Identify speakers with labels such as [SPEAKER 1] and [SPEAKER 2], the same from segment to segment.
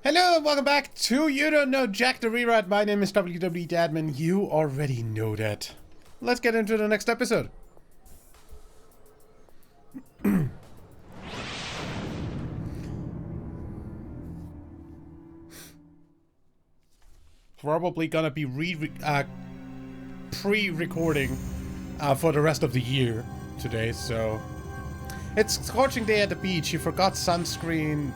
[SPEAKER 1] Hello and welcome back to You Don't Know Jack the Rewrite. My name is WWE Dadman. You already know that. Let's get into the next episode. Probably gonna be pre-recording for the rest of the year today, so... It's scorching day at the beach. You forgot sunscreen.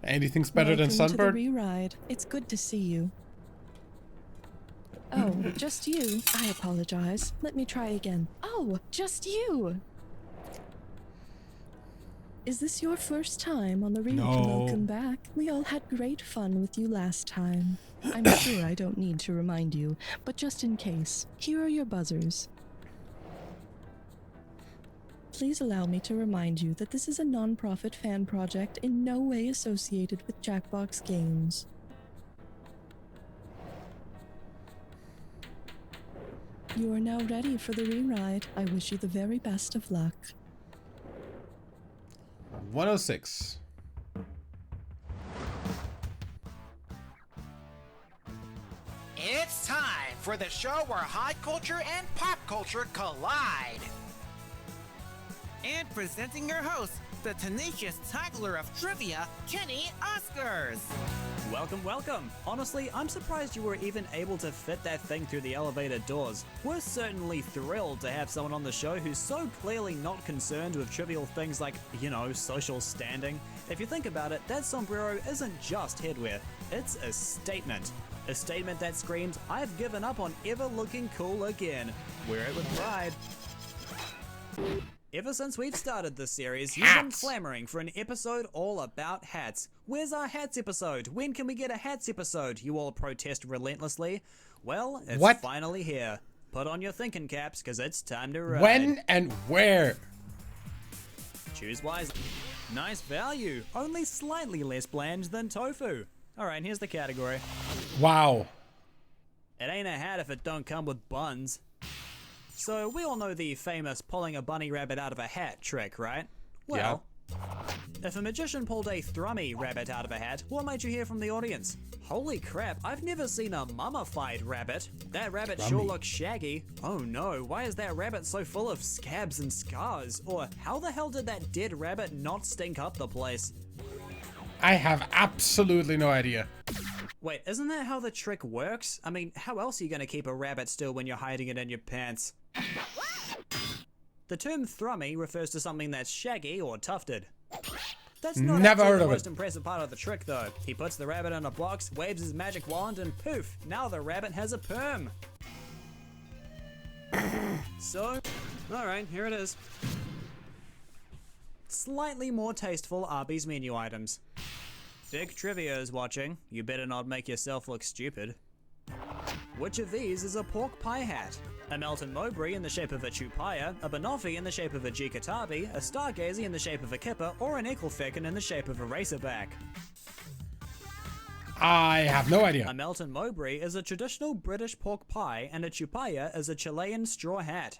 [SPEAKER 1] Anything's better than sunburn?
[SPEAKER 2] Welcome to the re-ride. It's good to see you. Oh, just you? I apologize. Let me try again. Oh, just you! Is this your first time on the re-ride?
[SPEAKER 1] No.
[SPEAKER 2] Welcome back. We all had great fun with you last time. I'm sure I don't need to remind you, but just in case, here are your buzzers. Please allow me to remind you that this is a non-profit fan project in no way associated with Jackbox Games. You are now ready for the re-ride. I wish you the very best of luck.
[SPEAKER 1] 106.
[SPEAKER 3] It's time for the show where high culture and pop culture collide. And presenting your host, the tenacious tackler of trivia, Kenny Oscars.
[SPEAKER 4] Welcome, welcome. Honestly, I'm surprised you were even able to fit that thing through the elevator doors. We're certainly thrilled to have someone on the show who's so clearly not concerned with trivial things like, you know, social standing. If you think about it, that sombrero isn't just headwear, it's a statement. A statement that screams, I've given up on ever looking cool again. Wear it with pride. Ever since we've started this series, you've been clamoring for an episode all about hats. Where's our hats episode? When can we get a hats episode? You all protest relentlessly. Well, it's finally here. Put on your thinking caps, because it's time to ride.
[SPEAKER 1] When and where?
[SPEAKER 4] Choose wisely. Nice value. Only slightly less bland than tofu. Alright, here's the category.
[SPEAKER 1] Wow.
[SPEAKER 4] It ain't a hat if it don't come with buns. So, we all know the famous pulling a bunny rabbit out of a hat trick, right? Well, if a magician pulled a thrummy rabbit out of a hat, what might you hear from the audience? Holy crap, I've never seen a mummified rabbit. That rabbit sure looks shaggy. Oh no, why is that rabbit so full of scabs and scars? Or how the hell did that dead rabbit not stink up the place?
[SPEAKER 1] I have absolutely no idea.
[SPEAKER 4] Wait, isn't that how the trick works? I mean, how else are you gonna keep a rabbit still when you're hiding it in your pants? The term thrummy refers to something that's shaggy or tufted. That's not
[SPEAKER 1] Never heard
[SPEAKER 4] the
[SPEAKER 1] of
[SPEAKER 4] most
[SPEAKER 1] it.
[SPEAKER 4] impressive part of the trick though. He puts the rabbit in a box, waves his magic wand, and poof, now the rabbit has a perm. So, alright, here it is. Slightly more tasteful Arby's menu items. Big Trivia is watching. You better not make yourself look stupid. Which of these is a pork pie hat? A Melton Mowbray in the shape of a chupaya, a banoffee in the shape of a jikatabi, a stargazy in the shape of a kipper, or an ekelfecken in the shape of a racerback?
[SPEAKER 1] I have no idea.
[SPEAKER 4] A Melton Mowbray is a traditional British pork pie, and a chupaya is a Chilean straw hat.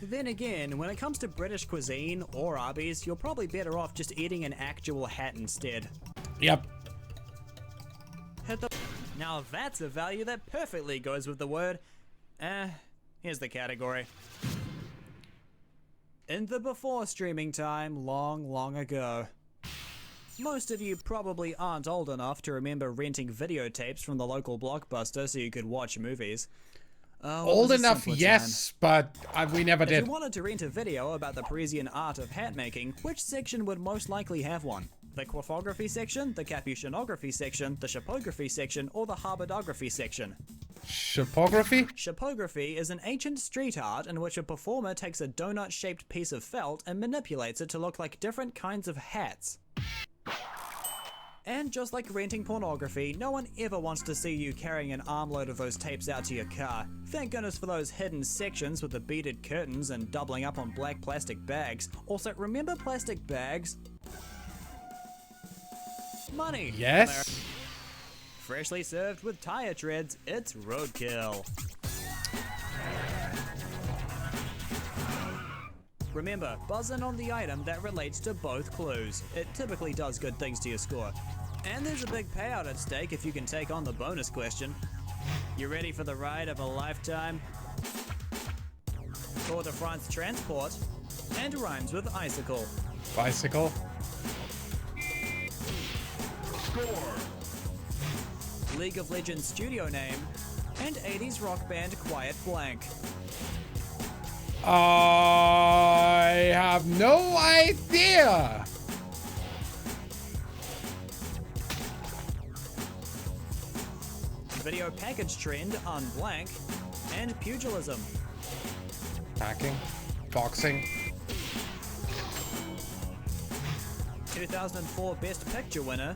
[SPEAKER 4] Then again, when it comes to British cuisine or Arby's, you're probably better off just eating an actual hat instead.
[SPEAKER 1] Yep.
[SPEAKER 4] Hit the... Now that's a value that perfectly goes with the word. Here's the category. In the before streaming time, long ago. Most of you probably aren't old enough to remember renting videotapes from the local Blockbuster so you could watch movies.
[SPEAKER 1] Old enough, yes, but we never did.
[SPEAKER 4] If you wanted to rent a video about the Parisian art of hat making, which section would most likely have one? The coiffography section, the capuchinography section, the chapography section, or the haberdography section?
[SPEAKER 1] Chapography?
[SPEAKER 4] Chapography is an ancient street art in which a performer takes a donut-shaped piece of felt and manipulates it to look like different kinds of hats. And just like renting pornography, no one ever wants to see you carrying an armload of those tapes out to your car. Thank goodness for those hidden sections with the beaded curtains and doubling up on black plastic bags. Also, remember plastic bags? Money!
[SPEAKER 1] Yes?
[SPEAKER 4] Freshly served with tire treads, it's roadkill. Remember, buzz in on the item that relates to both clues. It typically does good things to your score. And there's a big payout at stake if you can take on the bonus question. You ready for the ride of a lifetime? Tour de France Transport, and rhymes with icicle.
[SPEAKER 1] Bicycle.
[SPEAKER 5] Score.
[SPEAKER 4] League of Legends studio name, and 80s rock band Quiet Blank.
[SPEAKER 1] I have no idea.
[SPEAKER 4] Video package trend unblank, and pugilism.
[SPEAKER 1] Hacking. Boxing.
[SPEAKER 4] 2004 Best Picture winner,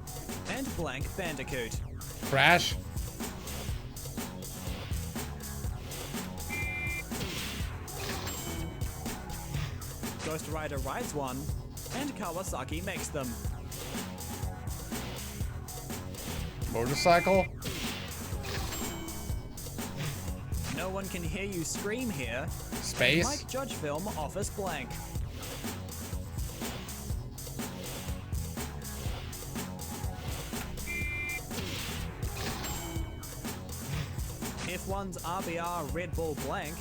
[SPEAKER 4] and blank Bandicoot.
[SPEAKER 1] Crash.
[SPEAKER 4] Ghost Rider rides one, and Kawasaki makes them.
[SPEAKER 1] Motorcycle.
[SPEAKER 4] No one can hear you scream here.
[SPEAKER 1] Space.
[SPEAKER 4] Mike Judge film Office Blank. F1's RBR Red Bull Blank,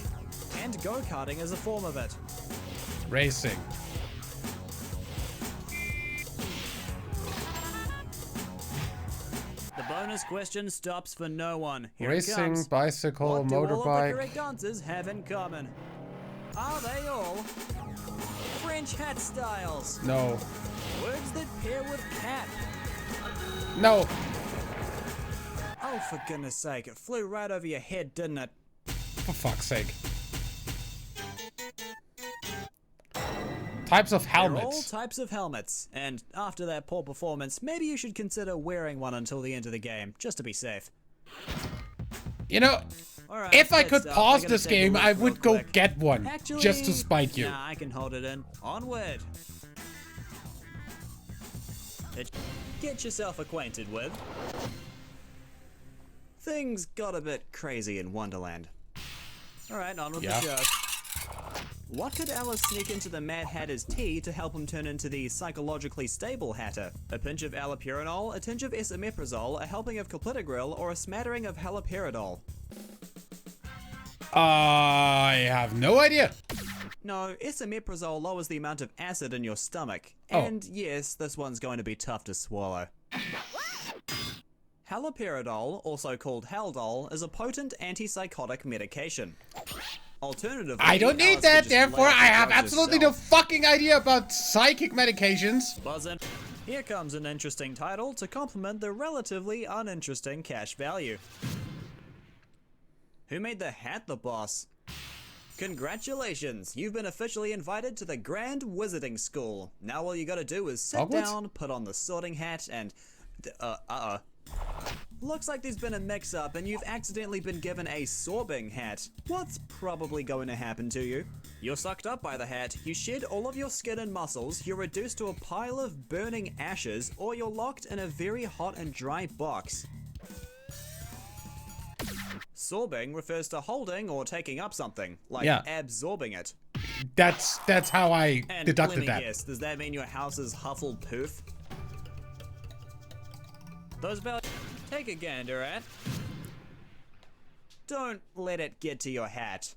[SPEAKER 4] and go-karting is a form of it.
[SPEAKER 1] Racing.
[SPEAKER 4] The bonus question stops for no one. Here it
[SPEAKER 1] Racing,
[SPEAKER 4] comes.
[SPEAKER 1] bicycle,
[SPEAKER 4] What do all of the
[SPEAKER 1] motorbike.
[SPEAKER 4] correct answers have in common? Are they all French hat styles?
[SPEAKER 1] No.
[SPEAKER 4] Words that pair with cat?
[SPEAKER 1] No.
[SPEAKER 4] Oh, for goodness sake, it flew right over your head, didn't it?
[SPEAKER 1] For fuck's sake. Types of
[SPEAKER 4] They're all
[SPEAKER 1] helmets.
[SPEAKER 4] types of helmets, and after that poor performance, maybe you should consider wearing one until the end of the game, just to be safe.
[SPEAKER 1] You know,
[SPEAKER 4] Alright,
[SPEAKER 1] if I
[SPEAKER 4] let's
[SPEAKER 1] could
[SPEAKER 4] start.
[SPEAKER 1] pause
[SPEAKER 4] I'm gonna
[SPEAKER 1] this
[SPEAKER 4] take a
[SPEAKER 1] game,
[SPEAKER 4] look
[SPEAKER 1] I
[SPEAKER 4] real
[SPEAKER 1] would go
[SPEAKER 4] quick.
[SPEAKER 1] get one.
[SPEAKER 4] Actually,
[SPEAKER 1] Just to spite you.
[SPEAKER 4] Nah, I can hold it in. Onward. Get yourself acquainted with. Things got a bit crazy in Wonderland. Alright, on with
[SPEAKER 1] Yeah.
[SPEAKER 4] the show. What could Alice sneak into the Mad Hatter's tea to help him turn into the psychologically stable Hatter? A pinch of allopurinol, a tinge of esomeprazole, a helping of clopidogrel, or a smattering of haloperidol?
[SPEAKER 1] I have no idea.
[SPEAKER 4] No, esomeprazole lowers the amount of acid in your stomach.
[SPEAKER 1] Oh.
[SPEAKER 4] And yes, this one's going to be tough to swallow. Haloperidol, also called Haldol, is a potent antipsychotic medication. Alternatively,
[SPEAKER 1] I don't need
[SPEAKER 4] Alice could
[SPEAKER 1] that,
[SPEAKER 4] just
[SPEAKER 1] therefore
[SPEAKER 4] lay off
[SPEAKER 1] I
[SPEAKER 4] the
[SPEAKER 1] have
[SPEAKER 4] drugs
[SPEAKER 1] absolutely no
[SPEAKER 4] herself.
[SPEAKER 1] fucking idea about psychic medications.
[SPEAKER 4] Buzzin'. Here comes an interesting title to complement the relatively uninteresting cash value. Who made the hat the boss? Congratulations, you've been officially invited to the Grand Wizarding School. Now all you gotta do is sit
[SPEAKER 1] Hogwarts?
[SPEAKER 4] down, put on the sorting hat, and... Looks like there's been a mix-up and you've accidentally been given a sorbing hat. What's probably going to happen to you? You're sucked up by the hat, you shed all of your skin and muscles, you're reduced to a pile of burning ashes, or you're locked in a very hot and dry box. Sorbing refers to holding or taking up something, like
[SPEAKER 1] Yeah.
[SPEAKER 4] absorbing it.
[SPEAKER 1] That's how I
[SPEAKER 4] And
[SPEAKER 1] deducted
[SPEAKER 4] let me
[SPEAKER 1] that.
[SPEAKER 4] guess, does that mean your house is Hufflepuff? Those values take a gander at. Don't let it get to your hat.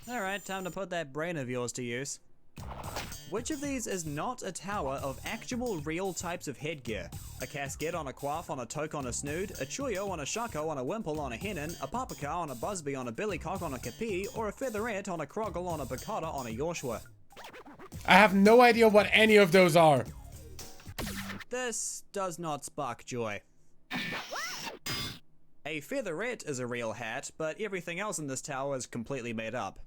[SPEAKER 4] Alright, time to put that brain of yours to use. Which of these is not a tower of actual real types of headgear? A casket on a quaff on a toque on a snood, a chuyo on a shako on a wimple on a hennin, a papaka on a busby on a billycock on a kapi, or a featherette on a croggle on a bacata on a yorshua?
[SPEAKER 1] I have no idea what any of those are.
[SPEAKER 4] This does not spark joy. A featherette is a real hat, but everything else in this tower is completely made up.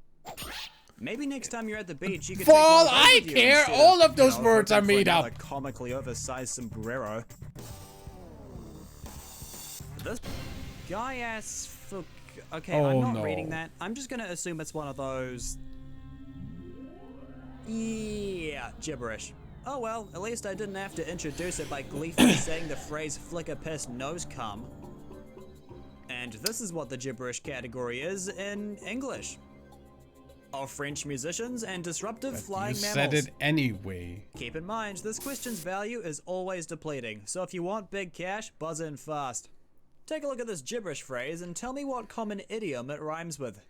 [SPEAKER 4] Maybe next time you're at the beach, you could
[SPEAKER 1] For
[SPEAKER 4] take one
[SPEAKER 1] all
[SPEAKER 4] of those
[SPEAKER 1] I
[SPEAKER 4] with you
[SPEAKER 1] care,
[SPEAKER 4] instead
[SPEAKER 1] all of
[SPEAKER 4] you
[SPEAKER 1] those
[SPEAKER 4] know,
[SPEAKER 1] words are
[SPEAKER 4] hoping for
[SPEAKER 1] made up.
[SPEAKER 4] another comically oversized sombrero. This guy ass fuck. Okay,
[SPEAKER 1] Oh,
[SPEAKER 4] I'm not
[SPEAKER 1] no.
[SPEAKER 4] reading that. I'm just gonna assume it's one of those. Yeah, gibberish. Oh well, at least I didn't have to introduce it by gleefully saying the phrase flicker piss nose cum. And this is what the gibberish category is in English. Of French musicians and disruptive
[SPEAKER 1] You
[SPEAKER 4] flying
[SPEAKER 1] said
[SPEAKER 4] mammals.
[SPEAKER 1] it anyway.
[SPEAKER 4] Keep in mind, this question's value is always depleting, so if you want big cash, buzz in fast. Take a look at this gibberish phrase and tell me what common idiom it rhymes with.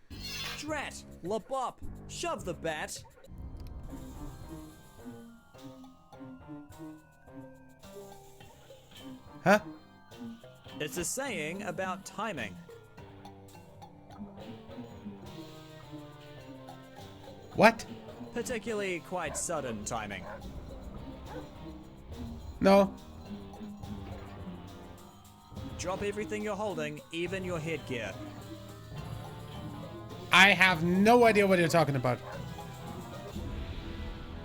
[SPEAKER 4] Drat, labop, shove the bat.
[SPEAKER 1] Huh?
[SPEAKER 4] It's a saying about timing.
[SPEAKER 1] What?
[SPEAKER 4] Particularly quite sudden timing.
[SPEAKER 1] No.
[SPEAKER 4] Drop everything you're holding, even your headgear.
[SPEAKER 1] I have no idea what you're talking about.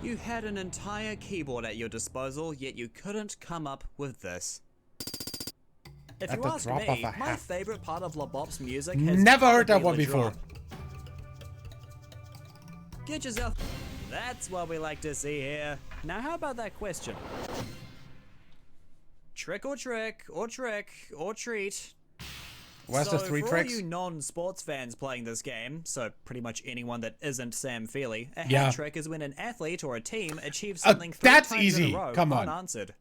[SPEAKER 4] You had an entire keyboard at your disposal, yet you couldn't come up with this. If
[SPEAKER 1] At
[SPEAKER 4] you
[SPEAKER 1] the
[SPEAKER 4] ask
[SPEAKER 1] drop
[SPEAKER 4] me,
[SPEAKER 1] of a
[SPEAKER 4] my
[SPEAKER 1] hat.
[SPEAKER 4] favorite part of LaBop's music has
[SPEAKER 1] Never heard
[SPEAKER 4] gotta
[SPEAKER 1] that
[SPEAKER 4] be
[SPEAKER 1] one
[SPEAKER 4] the
[SPEAKER 1] before.
[SPEAKER 4] drum. Get yourself. That's what we like to see here. Now, how about that question? Trick or treat.
[SPEAKER 1] What's
[SPEAKER 4] So
[SPEAKER 1] the three
[SPEAKER 4] for
[SPEAKER 1] tricks?
[SPEAKER 4] all you non-sports fans playing this game, so pretty much anyone that isn't Sam Feely, a
[SPEAKER 1] Yeah.
[SPEAKER 4] hat trick is when an athlete or a team achieves something three
[SPEAKER 1] that's
[SPEAKER 4] times
[SPEAKER 1] easy.
[SPEAKER 4] in a row
[SPEAKER 1] Come on.
[SPEAKER 4] unanswered.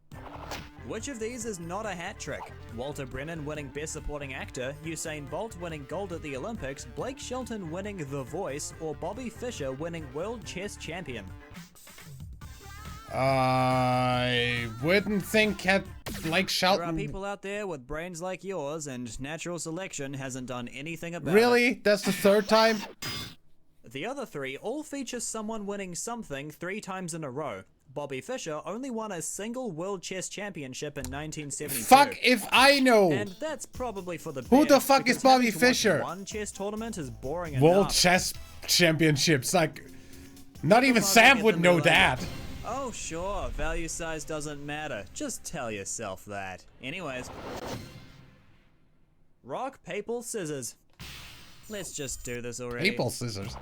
[SPEAKER 4] Which of these is not a hat trick? Walter Brennan winning Best Supporting Actor, Usain Bolt winning gold at the Olympics, Blake Shelton winning The Voice, or Bobby Fischer winning World Chess Champion?
[SPEAKER 1] I wouldn't think at like
[SPEAKER 4] There are
[SPEAKER 1] Shelton.
[SPEAKER 4] people out there with brains like yours, and natural selection hasn't done anything about it.
[SPEAKER 1] Really? That's the third time?
[SPEAKER 4] The other three all feature someone winning something 3 times in a row. Bobby Fischer only won a single World Chess Championship in 1972.
[SPEAKER 1] Fuck if I know.
[SPEAKER 4] And that's probably for the
[SPEAKER 1] Who the
[SPEAKER 4] best,
[SPEAKER 1] fuck is
[SPEAKER 4] because
[SPEAKER 1] Bobby
[SPEAKER 4] having to watch
[SPEAKER 1] Fischer?
[SPEAKER 4] One chess tournament is boring
[SPEAKER 1] World
[SPEAKER 4] enough.
[SPEAKER 1] Chess Championships. Like, not even
[SPEAKER 4] Mother
[SPEAKER 1] Sam
[SPEAKER 4] get
[SPEAKER 1] would
[SPEAKER 4] them
[SPEAKER 1] know
[SPEAKER 4] like,
[SPEAKER 1] that.
[SPEAKER 4] Oh sure, value size doesn't matter. Just tell yourself that. Anyways. Rock, paper, scissors. Let's just do this already.
[SPEAKER 1] Maple scissors.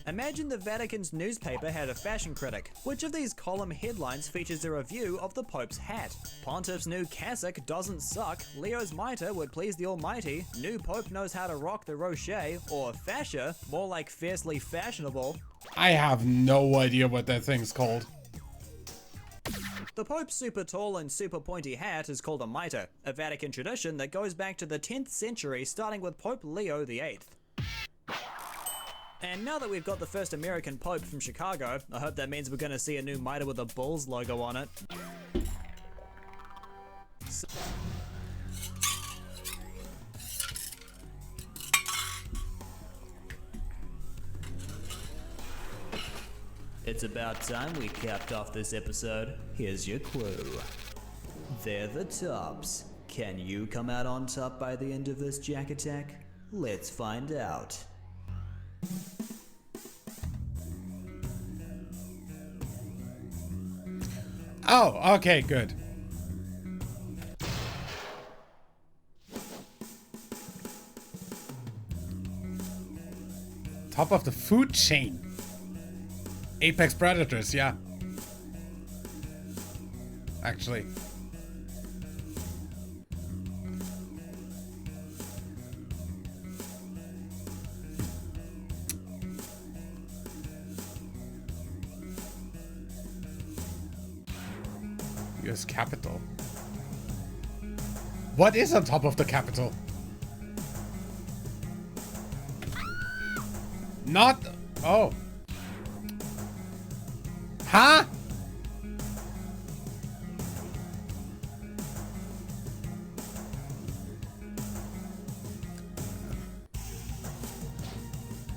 [SPEAKER 4] Imagine the Vatican's newspaper had a fashion critic. Which of these column headlines features a review of the Pope's hat? Pontiff's new cassock doesn't suck, Leo's mitre would please the almighty, new Pope knows how to rock the Rocher, or fascia, more like fiercely fashionable.
[SPEAKER 1] I have no idea what that thing's called.
[SPEAKER 4] The Pope's super tall and super pointy hat is called a mitre, a Vatican tradition that goes back to the 10th century, starting with Pope Leo VIII. And now that we've got the first American Pope from Chicago, I hope that means we're going to see a new mitre with a Bulls logo on it. It's about time we capped off this episode. Here's your clue. They're the tops. Can you come out on top by the end of this Jack Attack? Let's find out.
[SPEAKER 1] Oh, okay, good. Top of the food chain. Apex predators, yeah. Actually. US Capitol. What is on top of the Capitol? Not... Oh. Huh?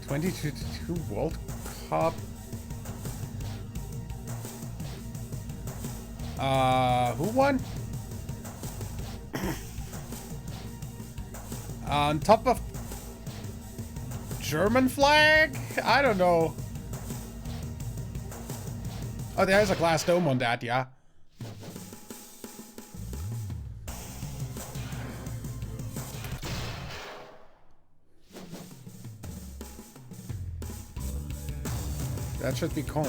[SPEAKER 1] '22 World Cup. Who won? On top of German flag? I don't know. Oh, there's a glass dome on that, yeah. That should be calm.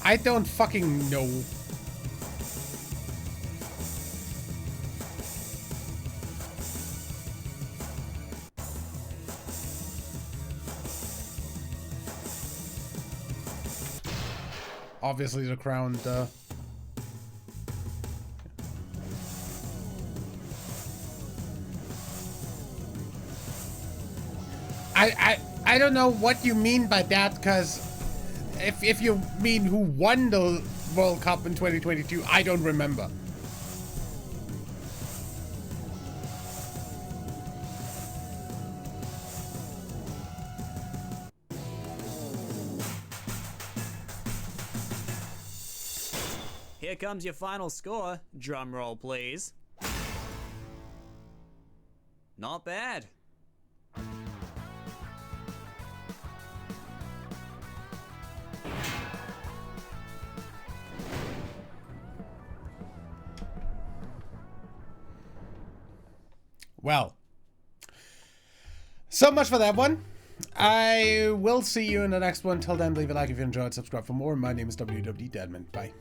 [SPEAKER 1] I don't fucking know. Obviously the crown, I don't know what you mean by that, because if you mean who won the World Cup in 2022, I don't remember.
[SPEAKER 4] Here comes your final score. Drum roll, please. Not bad.
[SPEAKER 1] Well, so much for that one. I will see you in the next one. Till then, leave a like if you enjoyed, subscribe for more. My name is WWD Deadman. Bye.